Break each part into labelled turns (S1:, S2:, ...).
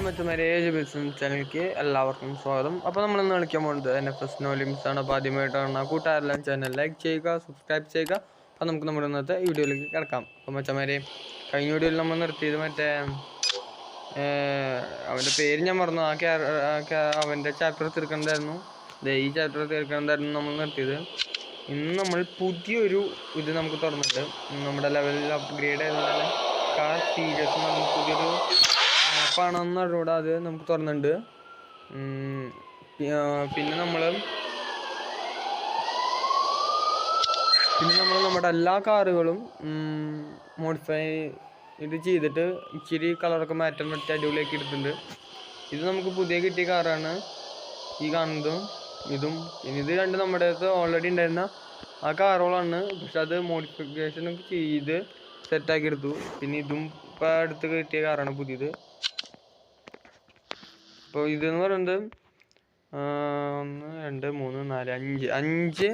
S1: മറ്റൊരു ബിസിനസ് ചാനലിലേക്ക് എല്ലാവർക്കും സ്വാഗതം. അപ്പോൾ നമ്മളിന്ന് കളിക്കാൻ പോകുന്നത് NFS നോ ലിമിറ്റ്സ് ആണ്. അപ്പോൾ ആദ്യമായിട്ടാണ് കൂട്ടുകാരെല്ലാം ചാനൽ ലൈക്ക് ചെയ്യുക, സബ്സ്ക്രൈബ് ചെയ്യുക. അപ്പോൾ നമുക്ക് നമ്മുടെ ഇന്നത്തെ വീഡിയോയിലേക്ക് കിടക്കാം. അപ്പോൾ മച്ചന്മാരെ, കഴിഞ്ഞ വീഡിയോയിൽ നമ്മൾ നിർത്തിയത് മറ്റേ അവൻ്റെ പേര് ഞാൻ മറന്നു. അവൻ്റെ ചാപ്റ്റർ തീർക്കേണ്ടതായിരുന്നു. ഈ ചാപ്റ്റർ തീർക്കേണ്ടതായിരുന്നു നമ്മൾ നിർത്തിയത്. ഇന്ന് നമ്മൾ പുതിയൊരു ഇത് നമുക്ക് തുറന്നിട്ട് നമ്മുടെ ലെവലിൽ അപ്ഗ്രേഡ് ചെയ്തതാണ് കാർ സീരീസ് എന്ന് പറഞ്ഞ പുതിയൊരു ആപ്പാണെന്ന് അറിയൂടെ. അത് നമുക്ക് തുറന്നുണ്ട്. പിന്നെ നമ്മൾ നമ്മുടെ എല്ലാ കാറുകളും മോഡിഫൈ ഇത് ചെയ്തിട്ട് ഇച്ചിരി കളറൊക്കെ മാറ്റാൻ പറ്റി അടിപൊളിയാക്കി എടുത്തിട്ടുണ്ട്. ഇത് നമുക്ക് പുതിയ കിട്ടിയ കാറാണ്, ഈ കാണുന്നതും ഇതും. പിന്നെ ഇത് രണ്ട് നമ്മുടെ അടുത്ത് ഓൾറെഡി ഉണ്ടായിരുന്ന ആ കാറുകളാണ്, പക്ഷെ അത് മോഡിഫിക്കേഷനൊക്കെ ചെയ്ത് സെറ്റാക്കി എടുത്തു. പിന്നെ ഇതും ഇപ്പം അടുത്ത് കിട്ടിയ കാറാണ് പുതിയത്. അപ്പോൾ ഇതെന്ന് പറയുന്നത് 1 2 3 4 5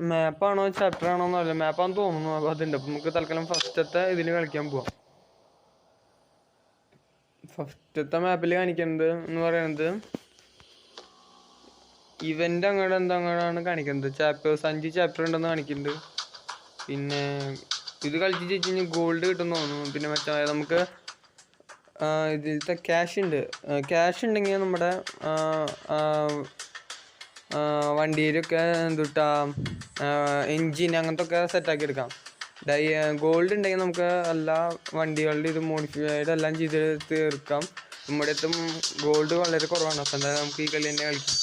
S1: മാപ്പാണോ ചാപ്റ്റർ ആണോ എന്നല്ല, മാപ്പാന്ന് തോന്നുന്നു. അപ്പോൾ അതുണ്ട്. അപ്പം നമുക്ക് തൽക്കാലം ഫസ്റ്റത്തെ ഇതിൽ കളിക്കാൻ പോവാം. ഫസ്റ്റത്തെ മാപ്പിൽ കാണിക്കുന്നത് എന്ന് പറയുന്നത് ഇവൻ്റ് അങ്ങോട്ടാണ് കാണിക്കുന്നത്. ചാപ്റ്റേഴ്സ് 5 ചാപ്റ്റർ ഉണ്ടെന്ന് കാണിക്കുന്നുണ്ട്. പിന്നെ ഇത് കളിച്ച് വെച്ച് കഴിഞ്ഞാൽ ഗോൾഡ് കിട്ടുമെന്ന് തോന്നുന്നു. പിന്നെ മറ്റേ നമുക്ക് ഇതിലത്തെ ക്യാഷ് ഉണ്ട്. ക്യാഷ് ഉണ്ടെങ്കിൽ നമ്മുടെ വണ്ടിയിലൊക്കെ എന്തുട്ടാ എൻജിൻ അങ്ങനത്തെ ഒക്കെ സെറ്റാക്കി എടുക്കാം. ഗോൾഡ് ഉണ്ടെങ്കിൽ നമുക്ക് എല്ലാ വണ്ടികളുടെ ഇത് മോഡിഫൈഡ് എല്ലാം ചെയ്ത് തീർക്കാം. നമ്മുടെ അടുത്തും ഗോൾഡ് വളരെ കുറവാണ്. അപ്പം എന്തായാലും നമുക്ക് ഈ കളി തന്നെ കളിക്കാം.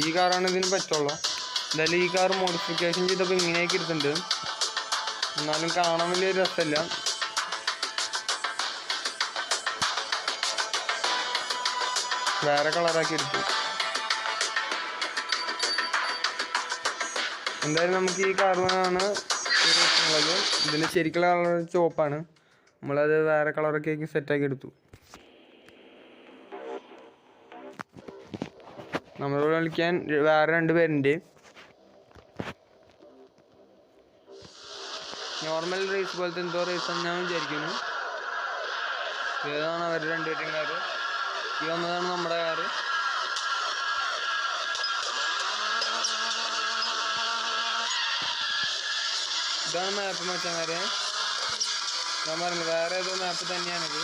S1: ഈ കാറാണ് ഇതിന് പറ്റുള്ളൂ. എന്തായാലും ഈ കാർ മോഡിഫിക്കേഷൻ ചെയ്തപ്പോൾ ഇങ്ങനെയൊക്കെ എടുത്തിട്ടുണ്ട്. എന്നാലും കാണാൻ വലിയ രസമില്ല. വേറെ കളറാക്കി എടുത്തു. എന്തായാലും നമുക്ക് ഈ കാറിനാണ് ഉള്ളത്. ഇതിൻ്റെ ശരിക്കുള്ള കളർ ചുവപ്പാണ്. നമ്മളത് വേറെ കളറൊക്കെ ആക്കി സെറ്റാക്കി എടുത്തു. നമ്മളോട് കളിക്കാൻ വേറെ 2 പേരുണ്ട്. നോർമൽ റേസ് പോലത്തെ എന്തോ റേസാന്ന് ഞാൻ വിചാരിക്കുന്നു. ഇതാണ് അവർ 2 പേരും കാറ്. ഈ ഒന്നതാണ് നമ്മുടെ കാറ്. ഇതാണ് മാപ്പ് മച്ചന്മാരെ. ഞാൻ പറഞ്ഞു വേറെ ഏതോ മാപ്പ് തന്നെയാണിത്.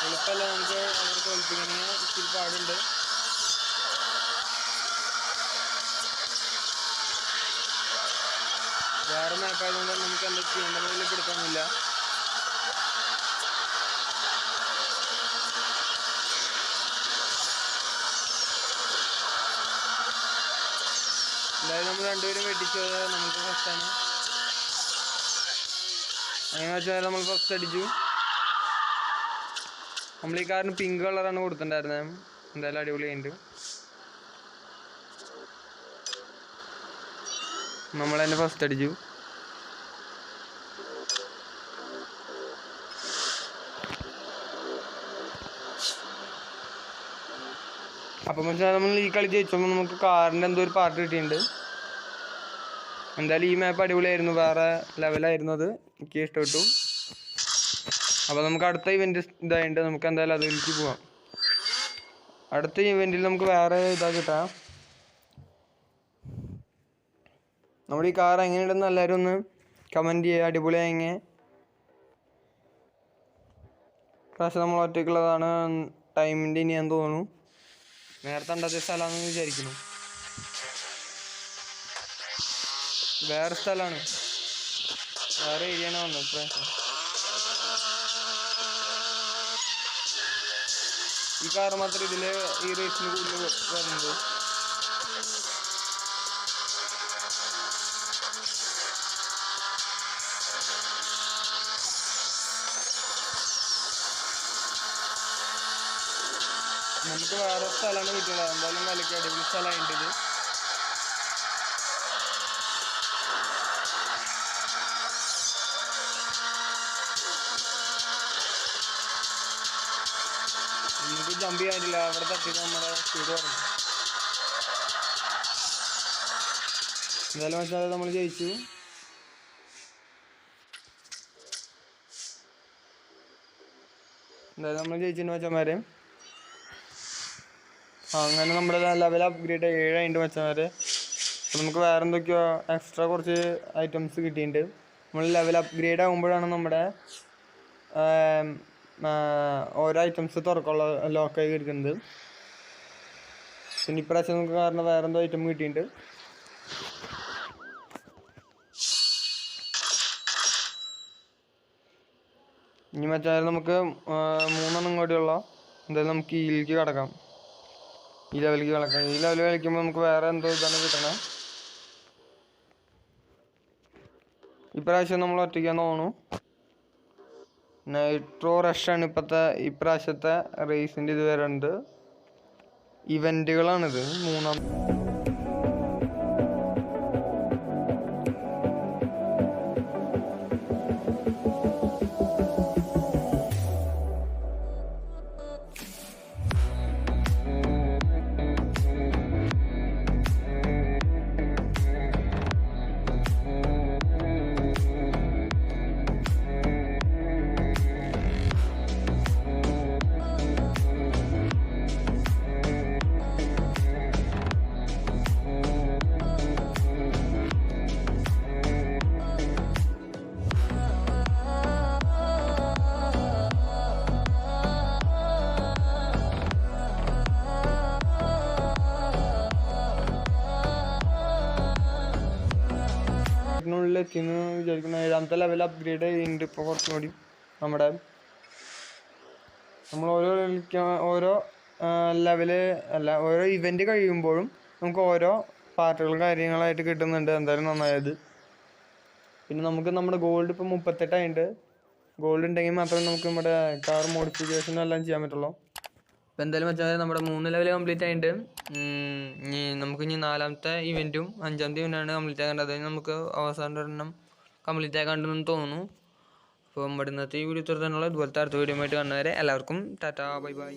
S1: എളുപ്പമല്ല, നമുക്ക് അവർ തോൽപ്പിക്കണമെങ്കിൽ ഇച്ചിരി പാടുണ്ട്. വേറെ മാപ്പായതുകൊണ്ട് നമുക്ക് എന്താ ചെയ്യേണ്ടതിൽ പിടുത്തൊന്നുമില്ല. എന്തായാലും നമ്മൾ 2 പേരും വെട്ടിച്ചത് നമുക്ക് ഫസ്റ്റാണ്. അങ്ങനെ വെച്ചാൽ നമ്മൾ ഫസ്റ്റ് അടിച്ചു. നമ്മൾ ഈ കാറിന് പിങ്ക് കളറാണ് കൊടുത്തിട്ടുണ്ടായിരുന്നത്. എന്തായാലും അടിപൊളിയുണ്ട്. നമ്മൾ തന്നെ ഫസ്റ്റ് അടിച്ചു. അപ്പം വെച്ചാൽ നമ്മൾ ഈ കളി ജയിച്ചപ്പോൾ നമുക്ക് കാറിൻ്റെ എന്തോ ഒരു പാർട്ട് കിട്ടിയിട്ടുണ്ട്. എന്തായാലും ഈ മാപ്പ് അടിപൊളിയായിരുന്നു, വേറെ ലെവലായിരുന്നു. അത് എനിക്ക് ഇഷ്ടപ്പെട്ടു. അപ്പോൾ നമുക്ക് അടുത്ത ഇവൻറ്റ് ഇതായിട്ട് നമുക്ക് എന്തായാലും അതിലേക്ക് പോവാം. അടുത്ത ഇവൻറ്റിൽ നമുക്ക് വേറെ ഇതാ കിട്ടാം. നമ്മുടെ ഈ കാർ എങ്ങനെയുണ്ടെന്ന് എല്ലാവരും ഒന്ന് കമൻറ്റ് ചെയ്യുക. അടിപൊളിയായെങ്കിൽ പക്ഷേ നമ്മൾ ഒറ്റയ്ക്കുള്ളതാണ്. ടൈമിൻ്റെ ഇനിയാന്ന് തോന്നുന്നു. നേരത്തെ ഉണ്ടാക്കിയ സ്ഥലമാണെന്ന് വിചാരിക്കുന്നു. വേറെ സ്ഥലമാണ്, വേറെ ഏരിയയാണ് വന്നത് ഇപ്രാവശ്യം. ഈ കാർ മാത്രം ഇതിൽ ഈ റേസിന് കൂടുതൽ വരുന്നത്. നമുക്ക് വേറെ സ്ഥലമാണ് കിട്ടുള്ളത്. എന്തായാലും കളിക്ക് അടിപൊളി സ്ഥലമായിട്ട് ഇത്. നമുക്ക് ജമ്പ് ചെയ്യാനില്ല, അവിടെ തട്ടി നമ്മുടെ സ്പീഡ് കുറഞ്ഞു. എന്തായാലും വെച്ചാൽ നമ്മൾ ജയിച്ചു. എന്തായാലും നമ്മൾ ജയിച്ചെന്ന് വെച്ചമാരെ. അങ്ങനെ നമ്മുടെ ലെവൽ അപ്ഗ്രേഡ് 7 വെച്ചമാരെ. അപ്പോൾ നമുക്ക് വേറെ എന്തൊക്കെയോ എക്സ്ട്രാ കുറച്ച് ഐറ്റംസ് കിട്ടിയിട്ടുണ്ട്. നമ്മൾ ലെവൽ അപ്ഗ്രേഡ് ആകുമ്പോഴാണ് നമ്മുടെ ഓരോ ഐറ്റംസ് തുറക്കുള്ള ലോക്കായി കിടക്കുന്നത്. പിന്നെ ഇപ്രാവശ്യം നമുക്ക് കാരണം വേറെ എന്തോ ഐറ്റം കിട്ടിയിട്ടുണ്ട്. ഇനി വെച്ചാൽ നമുക്ക് 3 ഇങ്ങോട്ടുള്ള എന്തായാലും നമുക്ക് ഇതിലേക്ക് കിടക്കാം. ഈ ലെവലിലേക്ക് കിടക്കാം. ഈ ലെവൽ കളിക്കുമ്പോൾ നമുക്ക് വേറെ എന്തോ ഇതാണ് കിട്ടണം. ഇപ്രാവശ്യം നമ്മൾ ഒറ്റയ്ക്കാന്ന് തോന്നുന്നു. നൈട്രോ റഷാണ് ഇപ്രാവശ്യത്തെ റേസിൻ്റെ ഇത് വരുന്നത്. ഇവൻറ്റുകളാണിത് 3. എത്തിയെന്ന് വിചാരിക്കുന്നു. 7ാമത്തെ ലെവൽ അപ്ഗ്രേഡ് ചെയ്യുന്നുണ്ട് ഇപ്പോൾ കുറച്ചും കൂടി. നമ്മൾ ഓരോ ലെവല് അല്ല ഓരോ ഇവൻ്റ് കഴിയുമ്പോഴും നമുക്ക് ഓരോ പാർട്ടുകൾ കാര്യങ്ങളായിട്ട് കിട്ടുന്നുണ്ട്. എന്തായാലും നന്നായത്. പിന്നെ നമുക്ക് നമ്മുടെ ഗോൾഡ് ഇപ്പോൾ 38 ഗോൾഡ് ഉണ്ടെങ്കിൽ മാത്രമേ നമുക്ക് നമ്മുടെ കാർ മോഡിഫിക്കേഷനും എല്ലാം ചെയ്യാൻ പറ്റുള്ളൂ. അപ്പോൾ എന്തായാലും വെച്ചാൽ നമ്മുടെ 3 ലെവൽ കംപ്ലീറ്റ് ആയിട്ട് നമുക്കിനി 4ാമത്തെ ഇവൻറ്റും 5ാമത്തെ ഇവൻ്റാണ് കംപ്ലീറ്റ് ആക്കേണ്ടത്. അതിന് നമുക്ക് അവസാനം ഒരെണ്ണം കംപ്ലീറ്റ് ആക്കാണ്ടെന്ന് തോന്നുന്നു. അപ്പോൾ നമ്മുടെ ഇന്നത്തെ ഈ വീഡിയോ തന്നെയുള്ള ഇതുപോലത്തെ അടുത്ത വീഡിയോ ആയിട്ട് കാണുന്നവരെ എല്ലാവർക്കും ടാറ്റാ ബൈ ബൈ.